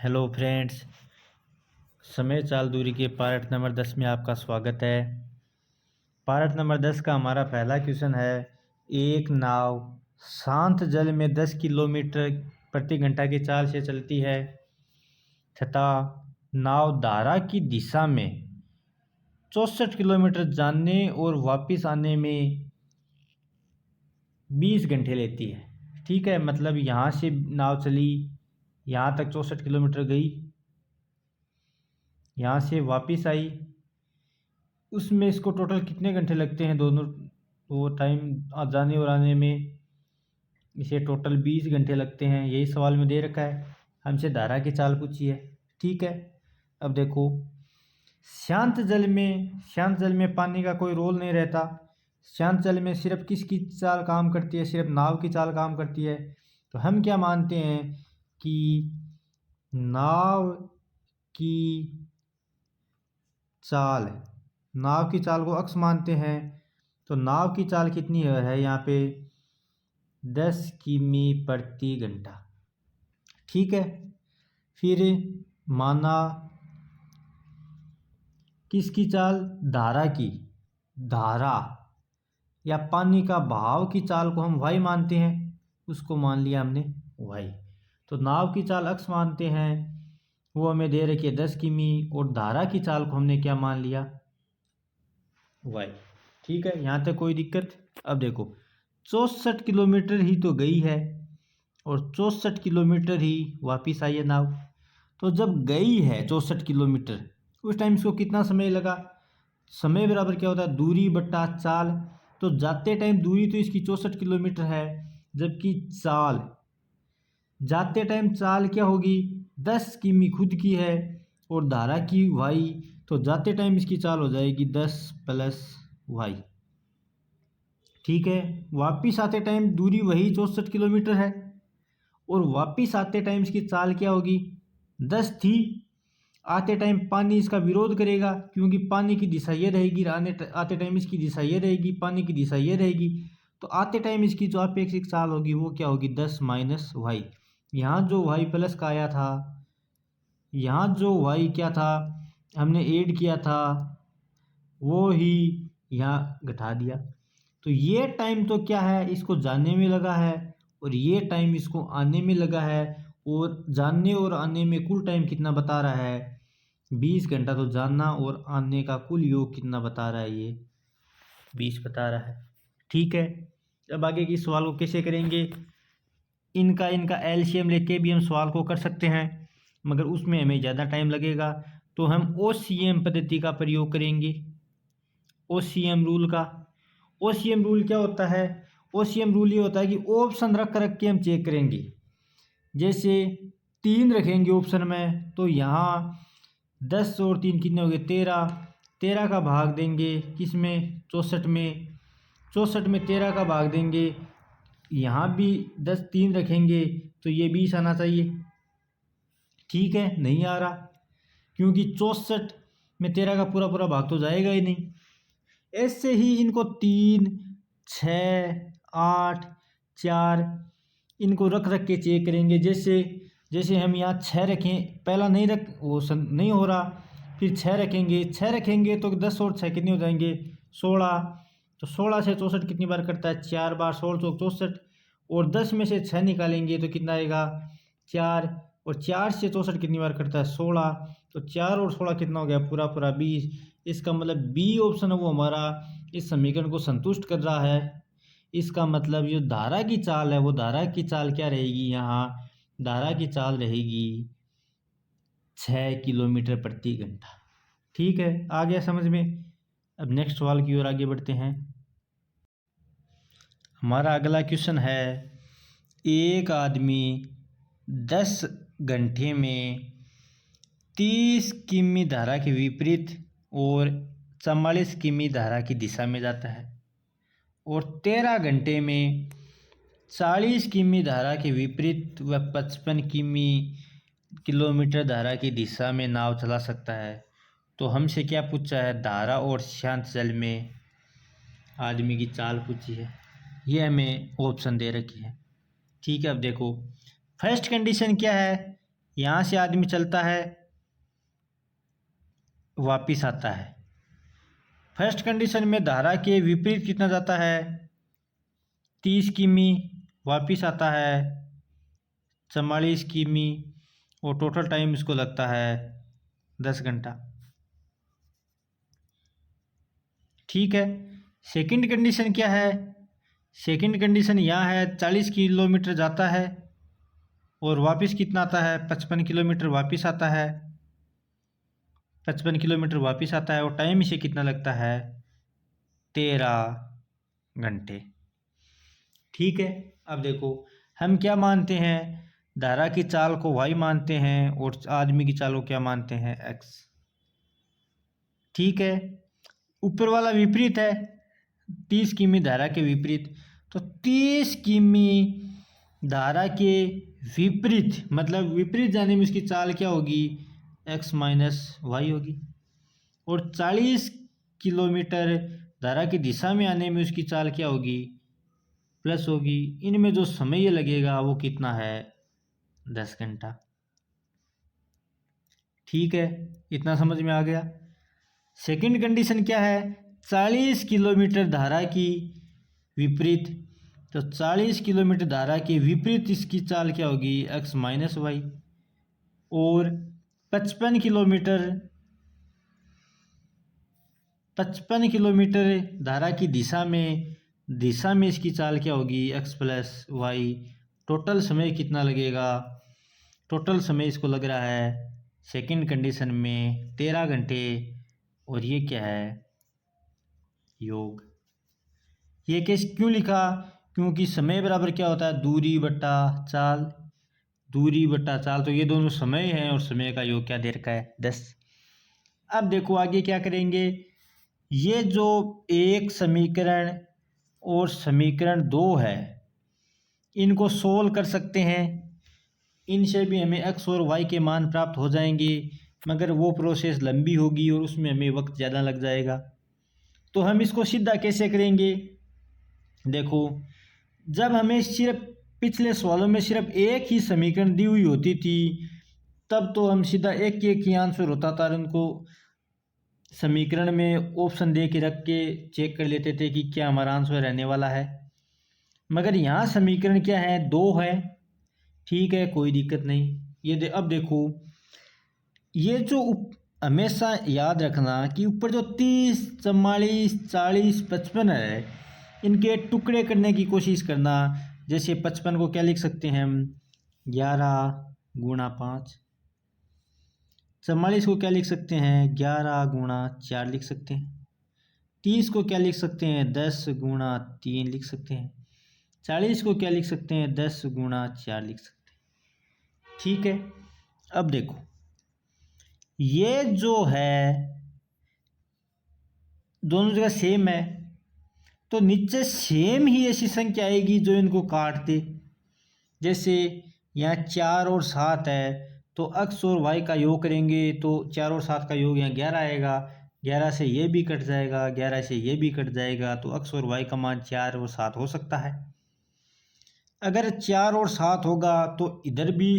Hello friends, समय चाल दूरी के पार्ट नंबर 10 में आपका स्वागत है। पार्ट नंबर 10 का हमारा पहला क्वेश्चन है। एक नाव शांत जल में 10 किलोमीटर प्रति घंटा की चाल से चलती है तथा नाव धारा की दिशा में 64 किलोमीटर जाने और वापस आने में 20 घंटे लेती है। ठीक है, मतलब यहाँ से नाव चली, यहाँ तक 64 किलोमीटर गई, यहाँ से वापस आई, उसमें इसको टोटल कितने घंटे लगते हैं दोनों वो टाइम जाने और आने में। इसे टोटल 20 घंटे लगते हैं, यही सवाल में दे रखा है। हमसे धारा की चाल पूछी है। ठीक है, अब देखो, शांत जल में पानी का कोई रोल नहीं रहता। शांत जल में सिर्फ किसकी चाल काम करती है? सिर्फ नाव की चाल काम करती है। तो हम क्या मानते हैं कि नाव की चाल को अक्ष मानते हैं। तो नाव की चाल कितनी है यहाँ पे? 10 किमी प्रति घंटा। ठीक है, फिर माना किसकी चाल? धारा या पानी का बहाव की चाल को हम वाई मानते हैं, उसको मान लिया हमने वाई। तो नाव की चाल अक्ष मानते हैं, वो हमें दे रखी है 10 किमी, और धारा की चाल को हमने क्या मान लिया? वाई। ठीक है, यहाँ तक कोई दिक्कत? अब देखो, 64 किलोमीटर ही तो गई है और 64 किलोमीटर ही वापस आई है नाव। तो जब गई है 64 किलोमीटर, उस टाइम इसको कितना समय लगा? समय बराबर क्या होता है? दूरी बट्टा चाल। तो जाते टाइम दूरी तो इसकी 64 किलोमीटर है, जबकि जाते टाइम चाल क्या होगी? 10 किमी खुद की है और धारा की वाई। तो जाते टाइम इसकी चाल हो जाएगी 10 प्लस वाई। ठीक है, वापिस आते टाइम दूरी वही 64 किलोमीटर है और वापिस आते टाइम इसकी चाल क्या होगी? 10 थी। आते टाइम पानी इसका विरोध करेगा, क्योंकि पानी की दिशा ये रहेगी, आते टाइम इसकी दिशा ये रहेगी, पानी की दिशा ये रहेगी। तो आते टाइम इसकी जो अपेक्षित चाल होगी वो क्या होगी? 10 माइनस वाई। यहाँ जो वाई प्लस का आया था, यहाँ जो वाई क्या था हमने ऐड किया था, वो ही यहाँ घटा दिया। तो ये टाइम तो क्या है? इसको जाने में लगा है और ये टाइम इसको आने में लगा है, और जाने और आने में कुल टाइम कितना बता रहा है? 20 घंटा। तो जाना और आने का कुल योग कितना बता रहा है? ये 20 बता रहा है। ठीक है, अब आगे की सवाल को कैसे करेंगे? इनका एलसीएम लेके भी हम सवाल को कर सकते हैं, मगर उसमें हमें ज़्यादा टाइम लगेगा। तो हम ओसीएम पद्धति का प्रयोग करेंगे। ओसीएम रूल का। ओसीएम रूल क्या होता है? ओसीएम रूल ये होता है कि ऑप्शन रख के हम चेक करेंगे। जैसे 3 रखेंगे ऑप्शन में, तो यहाँ 10 और 3 कितने हो गए? 13 का भाग देंगे किस में? 64 में। 64 में 13 का भाग देंगे, यहाँ भी 10 3 रखेंगे तो ये 20 आना चाहिए। ठीक है, नहीं आ रहा, क्योंकि 64 में 13 का पूरा पूरा भाग तो जाएगा ही नहीं। ऐसे ही इनको 3 6 8 4 इनको रख के चेक करेंगे। जैसे हम यहाँ 6 रखें, पहला नहीं नहीं हो रहा, फिर 6 रखेंगे तो 10 और 6 कितने हो जाएंगे? 16। तो 16 से 64 कितनी बार करता है? 4 बार। 16 चौक 64, और 10 में से 6 निकालेंगे तो कितना आएगा? 4। और 4 से 64 कितनी बार करता है? 16। तो 4 और 16 कितना हो गया? पूरा पूरा 20। इसका मतलब बी ऑप्शन है वो हमारा इस समीकरण को संतुष्ट कर रहा है। इसका मतलब जो धारा की चाल है, वो धारा की चाल क्या रहेगी? यहाँ धारा की चाल रहेगी 6 किलोमीटर प्रति घंटा। ठीक है, आ गया समझ में? अब नेक्स्ट सवाल की ओर आगे बढ़ते हैं। हमारा अगला क्वेश्चन है, एक आदमी 10 घंटे में 30 किमी धारा के विपरीत और 44 किमी धारा की दिशा में जाता है, और 13 घंटे में 40 किमी धारा के विपरीत व 55 किलोमीटर धारा की दिशा में नाव चला सकता है। तो हमसे क्या पूछा है? धारा और शांत जल में आदमी की चाल पूछी है। ये हमें ऑप्शन दे रखी है। ठीक है, अब देखो, फर्स्ट कंडीशन क्या है? यहाँ से आदमी चलता है, वापिस आता है। फर्स्ट कंडीशन में धारा के विपरीत कितना जाता है, 30 किमी, वापिस आता है 44 किमी, और टोटल टाइम इसको लगता है 10 घंटा। ठीक है। सेकंड कंडीशन क्या है, सेकंड कंडीशन यहाँ है 40 किलोमीटर जाता है और वापस कितना आता है, 55 किलोमीटर वापस आता है, 55 किलोमीटर वापस आता है, और टाइम इसे कितना लगता है, 13 घंटे। ठीक है। अब देखो हम क्या मानते हैं, धारा की चाल को y मानते हैं और आदमी की चाल को क्या मानते हैं, x। ठीक है। ऊपर वाला विपरीत है, 30 किमी धारा के विपरीत, तो 30 किमी धारा के विपरीत मतलब विपरीत जाने में उसकी चाल क्या होगी, x माइनस वाई होगी, और 40 किलोमीटर धारा की दिशा में आने में उसकी चाल क्या होगी, प्लस होगी। इनमें जो समय लगेगा वो कितना है, 10 घंटा। ठीक है, इतना समझ में आ गया। सेकंड कंडीशन क्या है, 40 किलोमीटर धारा की विपरीत, तो 40 किलोमीटर धारा के विपरीत इसकी चाल क्या होगी, x माइनस वाई, और 55 किलोमीटर धारा की दिशा में इसकी चाल क्या होगी, x प्लस वाई। टोटल समय कितना लगेगा, टोटल समय इसको लग रहा है सेकंड कंडीशन में 13 घंटे, और ये क्या है, योग। ये केस क्यों लिखा, क्योंकि समय बराबर क्या होता है, दूरी बट्टा चाल, दूरी बट्टा चाल, तो ये दोनों समय हैं और समय का योग क्या दे रखा है, 10। अब देखो आगे क्या करेंगे, ये जो एक समीकरण और समीकरण 2 है इनको सोल्व कर सकते हैं, इनसे भी हमें x और y के मान प्राप्त हो जाएंगे, मगर वो प्रोसेस लंबी होगी और उसमें हमें वक्त ज़्यादा लग जाएगा। तो हम इसको सीधा कैसे करेंगे, देखो जब हमें सिर्फ पिछले सवालों में सिर्फ एक ही समीकरण दी हुई होती थी तब तो हम सीधा एक ही आंसर होता था, उनको समीकरण में ऑप्शन दे के रख के चेक कर लेते थे कि क्या हमारा आंसर रहने वाला है। मगर यहाँ समीकरण क्या है, 2 है। ठीक है, कोई दिक्कत नहीं। ये अब देखो, ये जो हमेशा याद रखना कि ऊपर जो 30, 44, 40, 55 है, इनके टुकड़े करने की कोशिश करना। जैसे 55 को क्या लिख सकते हैं हम, 11 गुणा 5। 44 को क्या लिख सकते हैं, 11 गुणा 4 लिख सकते हैं। 30 को क्या लिख सकते हैं, 10 गुणा 3 लिख सकते हैं। 40 को क्या लिख सकते हैं, 10 गुणा 4 लिख सकते हैं। ठीक है। अब देखो ये जो है दोनों जगह सेम है, तो नीचे सेम ही ऐसी संख्या आएगी जो इनको काट दे। जैसे यहाँ 4 और 7 है, तो x और y का योग करेंगे तो 4 और 7 का योग यहाँ 11 आएगा, 11 से ये भी कट जाएगा, 11 से ये भी कट जाएगा, तो x और y का मान 4 और 7 हो सकता है। अगर 4 और 7 होगा तो इधर भी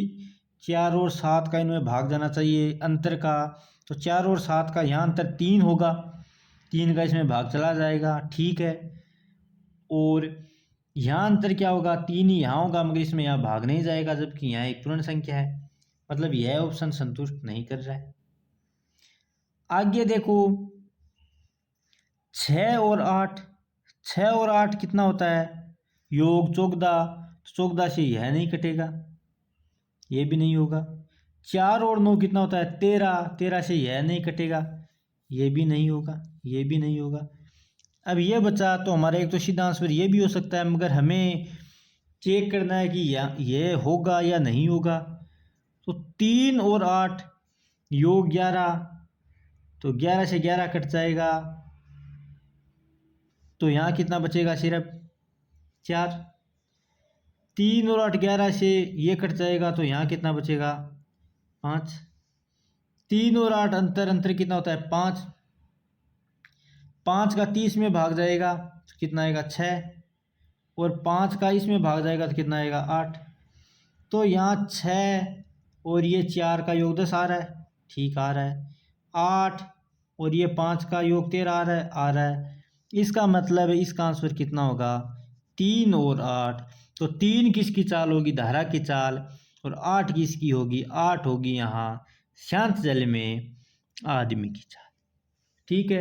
4 और 7 का इनमें भाग जाना चाहिए अंतर का, तो 4 और 7 का यहाँ अंतर 3 होगा, 3 का इसमें भाग चला जाएगा। ठीक है। और यहाँ अंतर क्या होगा, 3 ही यहाँ होगा, मगर इसमें यहाँ भाग नहीं जाएगा, जबकि यहाँ एक पूर्ण संख्या है, मतलब यह ऑप्शन संतुष्ट नहीं कर रहा है। आगे देखो 6 और 8, 6 और 8 कितना होता है, योग 14, 14 से यह नहीं कटेगा, ये भी नहीं होगा। 4 और 9 कितना होता है, 13, 13 से यह नहीं कटेगा, ये भी नहीं होगा, ये भी नहीं होगा। अब ये बचा, तो हमारा एक तो सीधा आंसर ये भी हो सकता है, मगर हमें चेक करना है कि ये होगा या नहीं होगा। तो 3 और 8 योग 11, तो 11 से 11 कट जाएगा, तो यहाँ कितना बचेगा, सिर्फ 4। 3 और 8 11 से ये कट जाएगा, तो यहाँ कितना बचेगा, 5। 3 और 8 अंतर कितना होता है, 5। 5 का 30 में भाग जाएगा तो कितना आएगा, 6, और 5 का इसमें भाग जाएगा तो कितना आएगा, 8। तो यहाँ 6 और ये 4 का योग 10 आ रहा है, ठीक आ रहा है। 8 और ये 5 का योग 13 आ रहा है। इसका मतलब है इसका आंसर कितना होगा, 3 और 8। तो 3 किसकी चाल होगी, धारा की चाल, और 8 किसकी होगी, 8 होगी यहाँ शांत जल में आदमी की चाल। ठीक है।